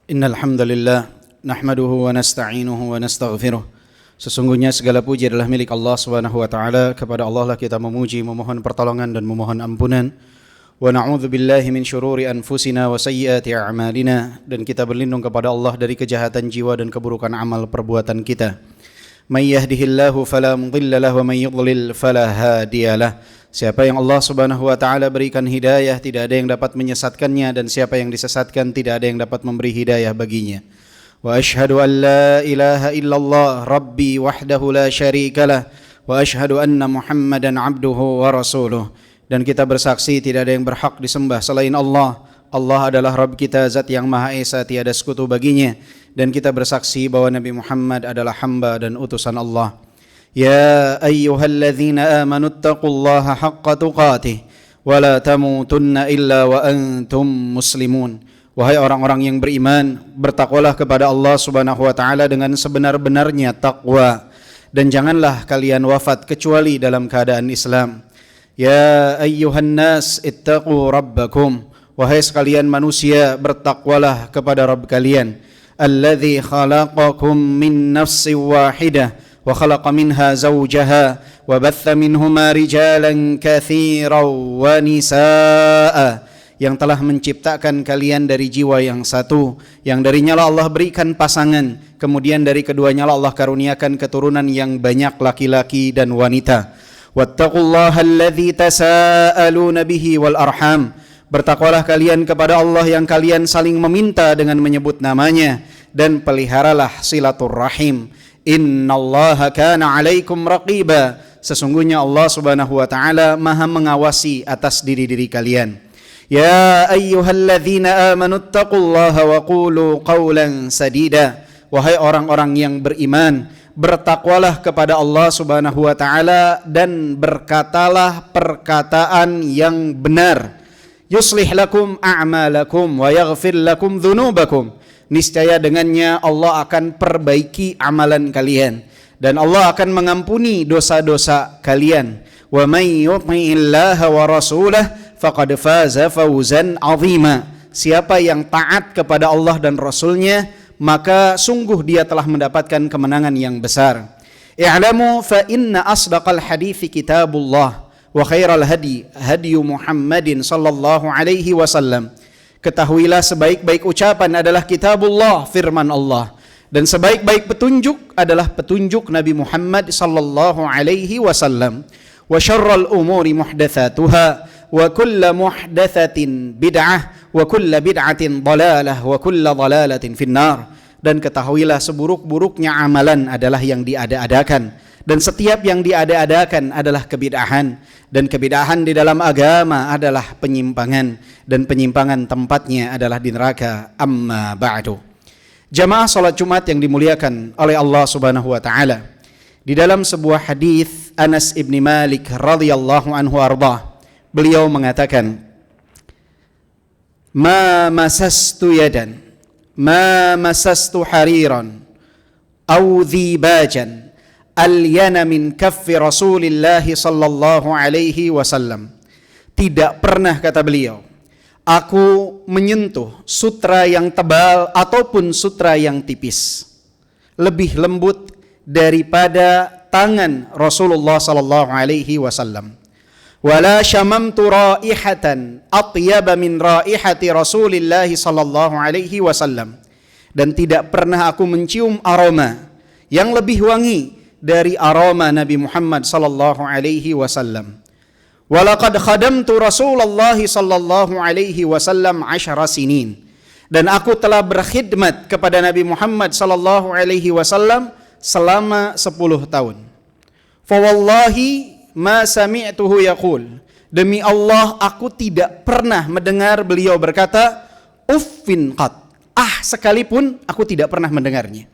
Innal hamdalillah nahmaduhu wa nasta'inuhu wa nastaghfiruh. Sesungguhnya segala puji adalah milik Allah Subhanahu wa taala. Kepada Allah lah kita memuji, memohon pertolongan dan memohon ampunan. Wa na'udzu billahi min syururi anfusina wa sayyiati a'malina, dan kita berlindung kepada Allah dari kejahatan jiwa dan keburukan amal perbuatan kita. May yahdihillahu fala mudilla lahu wa may yudlil fala hadiyalah. Siapa yang Allah Subhanahu wa taala berikan hidayah, tidak ada yang dapat menyesatkannya, dan siapa yang disesatkan tidak ada yang dapat memberi hidayah baginya. Wa asyhadu an la ilaha illallah rabbi wahdahu la syarikalah wa asyhadu anna Muhammadan abduhu wa rasuluh. Dan kita bersaksi tidak ada yang berhak disembah selain Allah. Allah adalah Rabb kita, zat yang Maha Esa, tiada sekutu baginya. Dan kita bersaksi bahwa Nabi Muhammad adalah hamba dan utusan Allah. Ya ayyuhalladzina amanu taqullaha haqqa tuqatih wa la tamutunna illa wa antum muslimun. Wahai orang-orang yang beriman, bertakwalah kepada Allah Subhanahu wa taala dengan sebenar-benarnya takwa, dan janganlah kalian wafat kecuali dalam keadaan Islam. Ya ayyuhan nas ittaqu rabbakum. Wahai sekalian manusia, bertakwalah kepada Rabb kalian. Alladzi khalaqakum min nafsin wahidah wa khalaqa minha zawjaha wa batha minhuma rijalan katsiran wa nisaa. Yang telah menciptakan kalian dari jiwa yang satu, yang darinya Allah berikan pasangan, kemudian dari keduanya Allah karuniakan keturunan yang banyak, laki-laki dan wanita. Wattaqullaha alladzi tasaaluna bihi wal arham. Bertakwalah kalian kepada Allah yang kalian saling meminta dengan menyebut namanya, dan peliharalah silaturrahim. Innallaha kana 'alaikum raqiba. Sesungguhnya Allah Subhanahu wa taala Maha mengawasi atas diri-diri kalian. Ya ayyuhalladzina amanu taqullaha wa qulu qawlan sadida. Wahai orang-orang yang beriman, bertakwalah kepada Allah Subhanahu wa taala dan berkatalah perkataan yang benar. Yuslih lakum a'malakum wa yaghfir lakum dzunubakum. Niscaya dengannya Allah akan perbaiki amalan kalian, dan Allah akan mengampuni dosa-dosa kalian. Wa may yuti'illaha wa rasulahu faqad faza fawzan 'azima. Siapa yang taat kepada Allah dan Rasulnya, maka sungguh dia telah mendapatkan kemenangan yang besar. I'lamu fa inna asdaqal hadithi kitabullah wa khairal hadi hadiyu Muhammadin sallallahu alaihi wasallam. Ketahuilah sebaik-baik ucapan adalah kitabullah, firman Allah, dan sebaik-baik petunjuk adalah petunjuk Nabi Muhammad sallallahu alaihi wasallam. Wa syarrul umuri muhdatsatuha wa kullu muhdatsatin bid'ah wa kullu bid'atin dhalalah wa kullu dhalalatin finnar. Dan ketahuilah seburuk-buruknya amalan adalah yang diada-adakan, dan setiap yang diada-adakan adalah kebid'ahan, dan kebid'ahan di dalam agama adalah penyimpangan, dan penyimpangan tempatnya adalah di neraka. Amma ba'du. Jamaah salat Jumat yang dimuliakan oleh Allah Subhanahu wa taala, di dalam sebuah hadis Anas ibn Malik radhiyallahu anhu arda, beliau mengatakan, ma masastu yadan ma masastu hariran aw dhibajan alyana min kaffi Rasulillah sallallahu alaihi wasallam. Tidak pernah, kata beliau, aku menyentuh sutra yang tebal ataupun sutra yang tipis lebih lembut daripada tangan Rasulullah sallallahu alaihi wasallam. Wala syamamtu raihatan atyaba min raihati Rasulillah sallallahu alaihi wasallam. Dan tidak pernah aku mencium aroma yang lebih wangi dari aroma Nabi Muhammad sallallahu alaihi wasallam. Walaqad khadamtu Rasulullah sallallahu alaihi wasallam 10 sinin. Dan aku telah berkhidmat kepada Nabi Muhammad sallallahu alaihi wasallam selama 10 tahun. Fa wallahi ma sami'tuhu yaqul. Demi Allah, aku tidak pernah mendengar beliau berkata uffin qat. Sekalipun aku tidak pernah mendengarnya.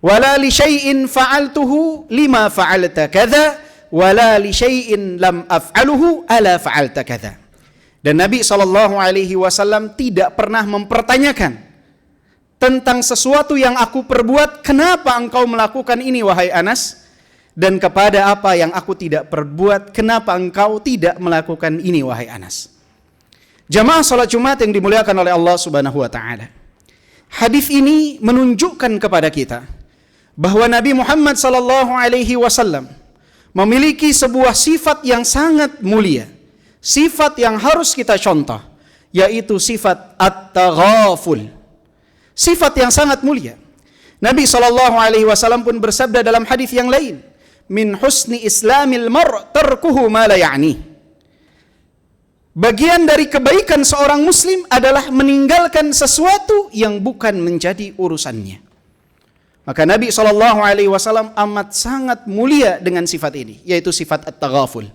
Wala li syai'in fa'altuhu lima fa'alta kadza wala li syai'in lam af'aluhu ala fa'alta kadza. Dan Nabi sallallahu alaihi wasallam tidak pernah mempertanyakan tentang sesuatu yang aku perbuat, kenapa engkau melakukan ini wahai Anas? Dan kepada apa yang aku tidak perbuat, kenapa engkau tidak melakukan ini wahai Anas? Jamaah salat Jumat yang dimuliakan oleh Allah Subhanahu wa taala. Hadis ini menunjukkan kepada kita bahwa Nabi Muhammad sallallahu alaihi wasallam memiliki sebuah sifat yang sangat mulia, sifat yang harus kita contoh, yaitu sifat at-taghaful. Sifat yang sangat mulia. Nabi sallallahu alaihi wasallam pun bersabda dalam hadis yang lain, "Min husni islamil mar' tarkuhu ma la ya'ni." Bagian dari kebaikan seorang muslim adalah meninggalkan sesuatu yang bukan menjadi urusannya. Maka Nabi SAW amat sangat mulia dengan sifat ini, yaitu sifat at-taghaful.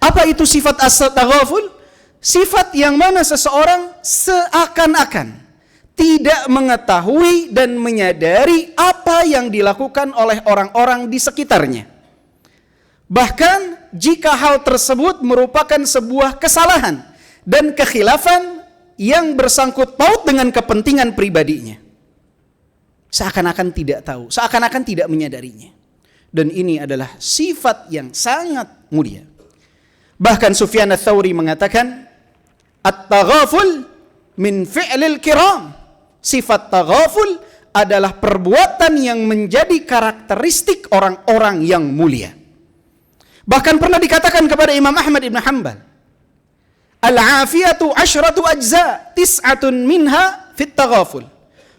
Apa itu sifat at-taghaful? Sifat yang mana seseorang seakan-akan tidak mengetahui dan menyadari apa yang dilakukan oleh orang-orang di sekitarnya. Bahkan jika hal tersebut merupakan sebuah kesalahan dan kekhilafan yang bersangkut paut dengan kepentingan pribadinya, seakan-akan tidak tahu, seakan-akan tidak menyadarinya. Dan ini adalah sifat yang sangat mulia. Bahkan Sufyan ats-Tsauri mengatakan, at-taghaful min fi'lil kiram. Sifat taghaful adalah perbuatan yang menjadi karakteristik orang-orang yang mulia. Bahkan pernah dikatakan kepada Imam Ahmad ibn Hanbal, al-afiyatu asyratu ajza, tis'atun minha fit taghaful.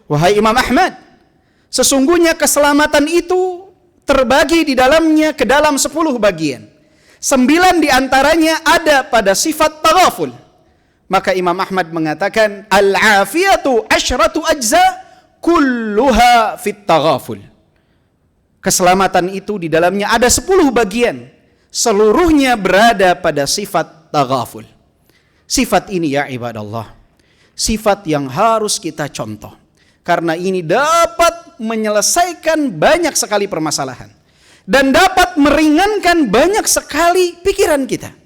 Wahai Imam Ahmad, sesungguhnya keselamatan itu terbagi di dalamnya ke dalam 10 bagian. 9 diantaranya ada pada sifat taghaful. Maka Imam Ahmad mengatakan, al-afiyatu asyratu ajza, kulluha fit taghaful. Keselamatan itu di dalamnya ada 10 bagian. Seluruhnya berada pada sifat taghaful. Sifat ini ya ibadallah, sifat yang harus kita contoh. Karena ini dapat menyelesaikan banyak sekali permasalahan. Dan dapat meringankan banyak sekali pikiran kita.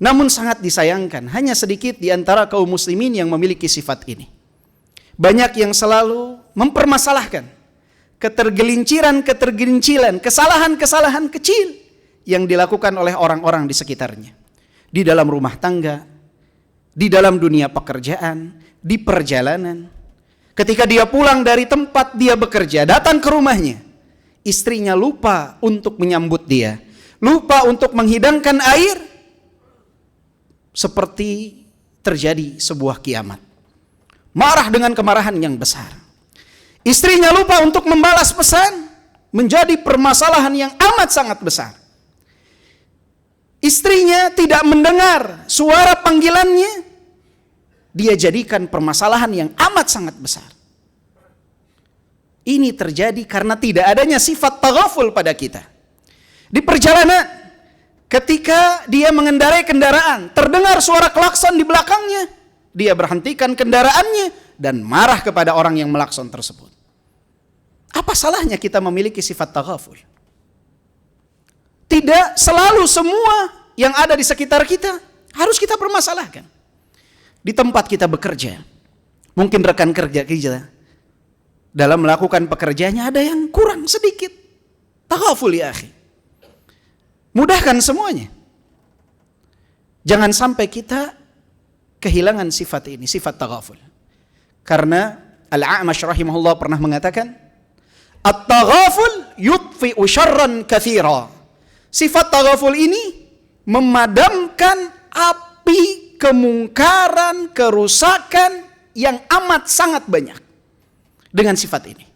Namun sangat disayangkan, hanya sedikit di antara kaum muslimin yang memiliki sifat ini. Banyak yang selalu mempermasalahkan ketergelinciran, kesalahan-kesalahan kecil yang dilakukan oleh orang-orang di sekitarnya. Di dalam rumah tangga, di dalam dunia pekerjaan, di perjalanan. Ketika dia pulang dari tempat dia bekerja, datang ke rumahnya, istrinya lupa untuk menyambut dia, lupa untuk menghidangkan air, seperti terjadi sebuah kiamat. Marah dengan kemarahan yang besar. Istrinya lupa untuk membalas pesan, menjadi permasalahan yang amat sangat besar. Istrinya tidak mendengar suara panggilannya, dia jadikan permasalahan yang amat sangat besar. Ini terjadi karena tidak adanya sifat taghaful pada kita. Di perjalanan, ketika dia mengendarai kendaraan, terdengar suara klakson di belakangnya, dia berhentikan kendaraannya dan marah kepada orang yang melakson tersebut. Apa salahnya kita memiliki sifat taghaful? Tidak selalu semua yang ada di sekitar kita harus kita permasalahkan. Di tempat kita bekerja, mungkin rekan kerja kita dalam melakukan pekerjaannya ada yang kurang sedikit. Taghaful ya akhi. Mudahkan semuanya. Jangan sampai kita kehilangan sifat ini, sifat taghaful. Karena Al-A'mash rahimahullah pernah mengatakan, at-taghaful yutfi'u syarran katsira. Sifat taghaful ini memadamkan api kemungkaran, kerusakan yang amat sangat banyak. Dengan sifat ini,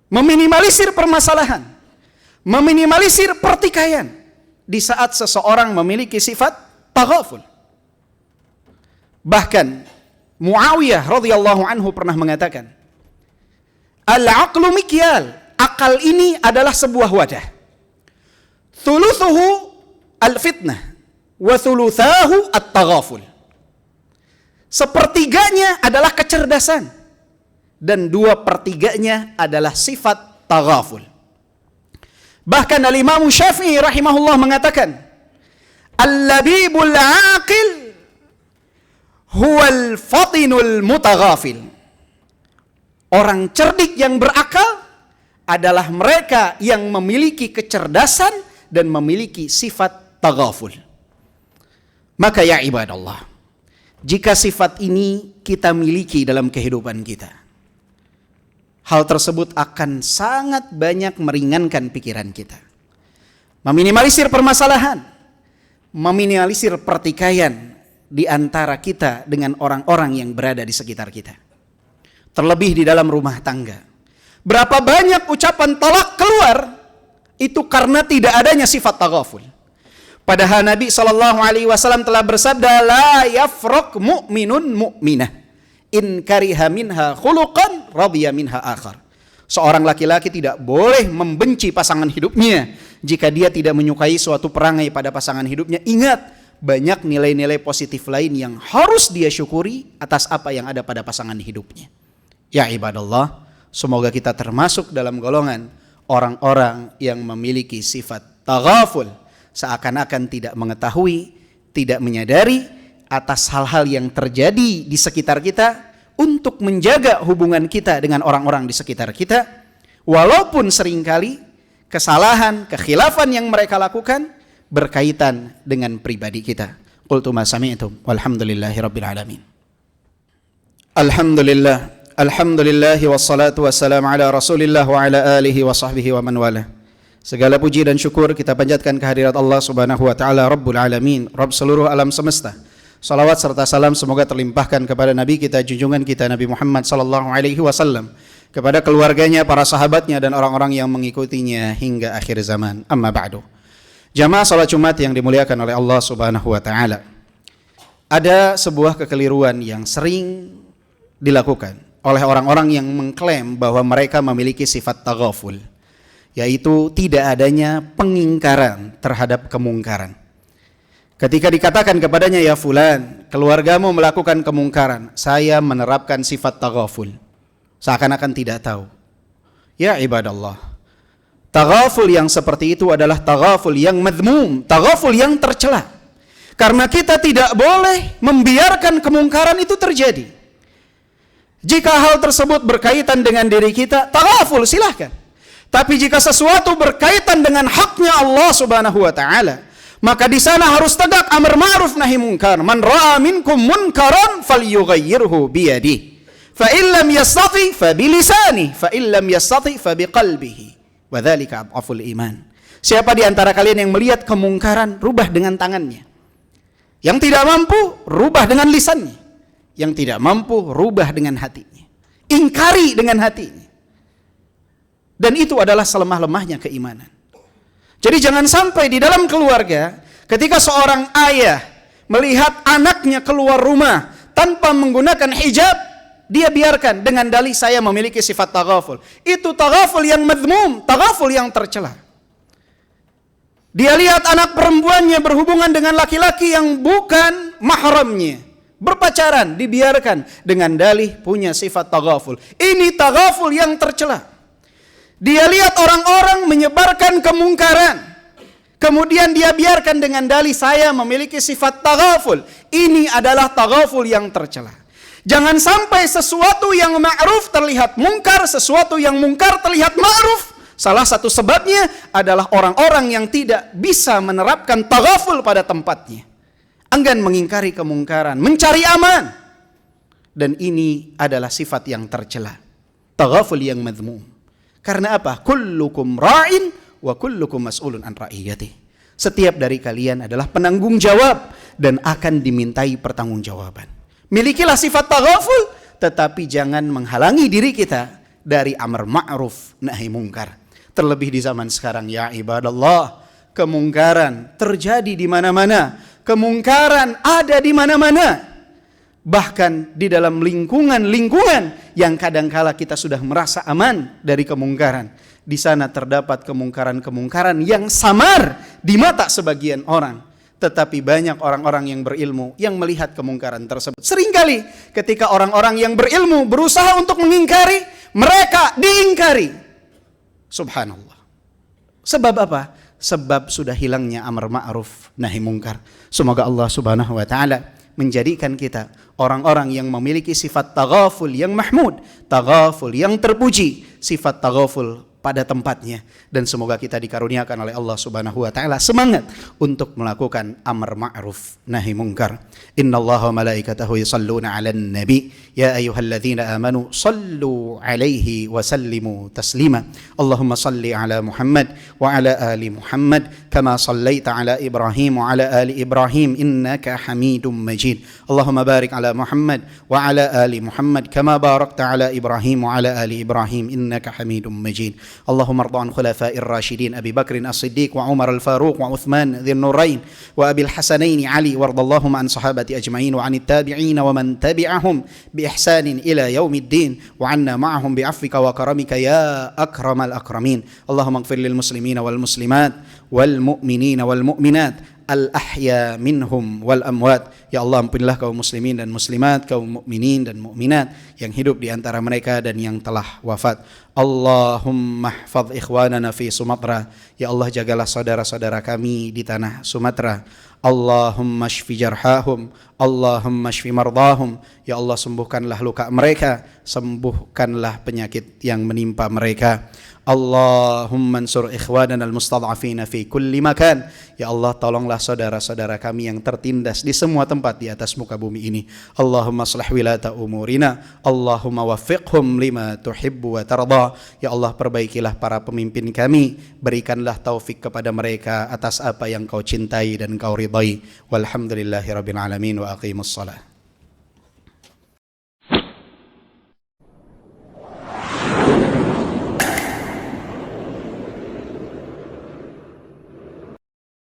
meminimalisir permasalahan, meminimalisir pertikaian di saat seseorang memiliki sifat taghaful. Bahkan Muawiyah radhiyallahu anhu pernah mengatakan, al-aqlu mikyal, akal ini adalah sebuah wadah. Thuluthuhu al-fitnah wa thuluthahu at-taghaful. Sepertiganya adalah kecerdasan dan 2/3 adalah sifat taghaful. Bahkan Al-Imam Syafi'i rahimahullah mengatakan, al-labibul aqil huwal fatinul mutaghafil. Orang cerdik yang berakal adalah mereka yang memiliki kecerdasan dan memiliki sifat taghaful. Maka ya ibadallah, jika sifat ini kita miliki dalam kehidupan kita, hal tersebut akan sangat banyak meringankan pikiran kita, meminimalisir permasalahan, meminimalisir pertikaian di antara kita dengan orang-orang yang berada di sekitar kita. Terlebih di dalam rumah tangga. Berapa banyak ucapan talak keluar itu karena tidak adanya sifat taghaful. Padahal Nabi SAW telah bersabda, la yafraq mu'minun mu'minah in kariha minha khuluqan radiya minha akhar. Seorang laki-laki tidak boleh membenci pasangan hidupnya jika dia tidak menyukai suatu perangai pada pasangan hidupnya. Ingat, banyak nilai-nilai positif lain yang harus dia syukuri atas apa yang ada pada pasangan hidupnya. Ya ibadallah, semoga kita termasuk dalam golongan orang-orang yang memiliki sifat taghaful, seakan-akan tidak mengetahui, tidak menyadari atas hal-hal yang terjadi di sekitar kita, untuk menjaga hubungan kita dengan orang-orang di sekitar kita, walaupun seringkali kesalahan, kekhilafan yang mereka lakukan berkaitan dengan pribadi kita. Qultu ma sami'tum walhamdulillahi rabbil alamin. Alhamdulillah wassalatu wassalamu ala Rasulillah wa ala alihi wa sahbihi wa man wala. Segala puji dan syukur kita panjatkan kehadirat Allah Subhanahu wa taala Rabbul alamin, Rabb seluruh alam semesta. Salawat serta salam semoga terlimpahkan kepada Nabi kita, junjungan kita Nabi Muhammad sallallahu alaihi wasallam, kepada keluarganya, para sahabatnya dan orang-orang yang mengikutinya hingga akhir zaman. Amma ba'du. Jamaah salat Jumat yang dimuliakan oleh Allah Subhanahu wa taala. Ada sebuah kekeliruan yang sering dilakukan oleh orang-orang yang mengklaim bahwa mereka memiliki sifat taghaful, yaitu tidak adanya pengingkaran terhadap kemungkaran. Ketika dikatakan kepadanya, ya fulan, keluargamu melakukan kemungkaran, saya menerapkan sifat taghaful, seakan-akan tidak tahu. Ya ibadallah, taghaful yang seperti itu adalah taghaful yang madhmum, taghaful yang tercela. Karena kita tidak boleh membiarkan kemungkaran itu terjadi. Jika hal tersebut berkaitan dengan diri kita, taghaful silahkan. Tapi jika sesuatu berkaitan dengan haknya Allah Subhanahu wa taala, maka di sana harus tegak amar ma'ruf nahi munkar. Man ra'a minkum munkaran falyughayyirhu biyadihi. Fa in lam yastati fa bilisani, fa in lam yastati fa biqalbihi. Wa dzalika adhaful iman. Siapa di antara kalian yang melihat kemungkaran, rubah dengan tangannya. Yang tidak mampu, rubah dengan lisannya. Yang tidak mampu, rubah dengan hatinya. Ingkari dengan hatinya. Dan itu adalah selemah-lemahnya keimanan. Jadi jangan sampai di dalam keluarga, ketika seorang ayah melihat anaknya keluar rumah tanpa menggunakan hijab, dia biarkan dengan dalih saya memiliki sifat taghaful. Itu taghaful yang madhmum, taghaful yang tercela. Dia lihat anak perempuannya berhubungan dengan laki-laki yang bukan mahramnya, berpacaran, dibiarkan dengan dalih punya sifat taghaful. Ini taghaful yang tercela. Dia lihat orang-orang menyebarkan kemungkaran, kemudian dia biarkan dengan dalih saya memiliki sifat taghaful. Ini adalah taghaful yang tercela. Jangan sampai sesuatu yang ma'ruf terlihat mungkar, sesuatu yang mungkar terlihat ma'ruf. Salah satu sebabnya adalah orang-orang yang tidak bisa menerapkan taghaful pada tempatnya. Enggan mengingkari kemungkaran, mencari aman. Dan ini adalah sifat yang tercela, taghaful yang madhmum. Karena apa? Kullukum ra'in wa kullukum mas'ulun an ra'iyati. Setiap dari kalian adalah penanggung jawab dan akan dimintai pertanggungjawaban. Milikilah sifat taghaful, tetapi jangan menghalangi diri kita dari amar ma'ruf nahi mungkar. Terlebih di zaman sekarang, ya ibadallah, kemungkaran terjadi di mana-mana. Kemungkaran ada di mana-mana. Bahkan di dalam lingkungan-lingkungan yang kadangkala kita sudah merasa aman dari kemungkaran, di sana terdapat kemungkaran-kemungkaran yang samar di mata sebagian orang. Tetapi banyak orang-orang yang berilmu yang melihat kemungkaran tersebut. Seringkali ketika orang-orang yang berilmu berusaha untuk mengingkari, mereka diingkari. Subhanallah. Sebab apa? Sebab sudah hilangnya amar ma'ruf nahi mungkar. Semoga Allah Subhanahu wa taala menjadikan kita orang-orang yang memiliki sifat taghaful yang mahmud, taghaful yang terpuji, sifat taghaful pada tempatnya, dan semoga kita dikaruniakan oleh Allah Subhanahu wa taala semangat untuk melakukan amar ma'ruf nahi munkar. Innallaha wa malaikatahu yusalluna 'alan nabi ya ayyuhalladzina amanu sallu 'alaihi wa sallimu taslima. Allahumma salli 'ala Muhammad wa 'ala ali Muhammad kama sallaita 'ala Ibrahim wa 'ala ali Ibrahim innaka Hamidum Majid. Allahumma barik 'ala Muhammad wa 'ala ali Muhammad kama barakta 'ala Ibrahim wa 'ala ali Ibrahim innaka Hamidum Majid. Allahumma arda an khulafa'ir rasyidin Abi Bakrin as-Siddiq wa Umar al-Faruq wa Uthman dzin nurain wa Abil Hasanain Ali wardallahum an sahabati ajma'in wa 'anit tabi'in wa man tabi'ahum bi ihsanin ila yaumiddin wa 'anna ma'ahum bi 'afwika wa karamika ya akramal akramin. Allahumma ighfir lil muslimina wal muslimat wal mu'minina wal mu'minat al-ahya minhum wal amwat. Ya Allah, ampunilah kaum muslimin dan muslimat, kaum mukminin dan mukminat yang hidup di antara mereka dan yang telah wafat. Allahumma ihfadz ikhwanana fi Sumatra. Ya Allah, jagalah saudara-saudara kami di tanah Sumatera. Allahumma shfi jarhahum, Allahumma shfi mardahum. Ya Allah, sembuhkanlah luka mereka, sembuhkanlah penyakit yang menimpa mereka. Allahumma ansur ikhwanana al-mustad'afina fi kulli makan. Ya Allah, tolonglah saudara-saudara kami yang tertindas di semua tempat di atas muka bumi ini. Allahumma aslih wilata umurina, Allahumma waffiqhum lima tuhibbu wa tarda. Ya Allah, perbaikilah para pemimpin kami, berikanlah taufik kepada mereka atas apa yang kau cintai dan kau ridai. Walhamdulillahi rabbil alamin wa aqimus salat.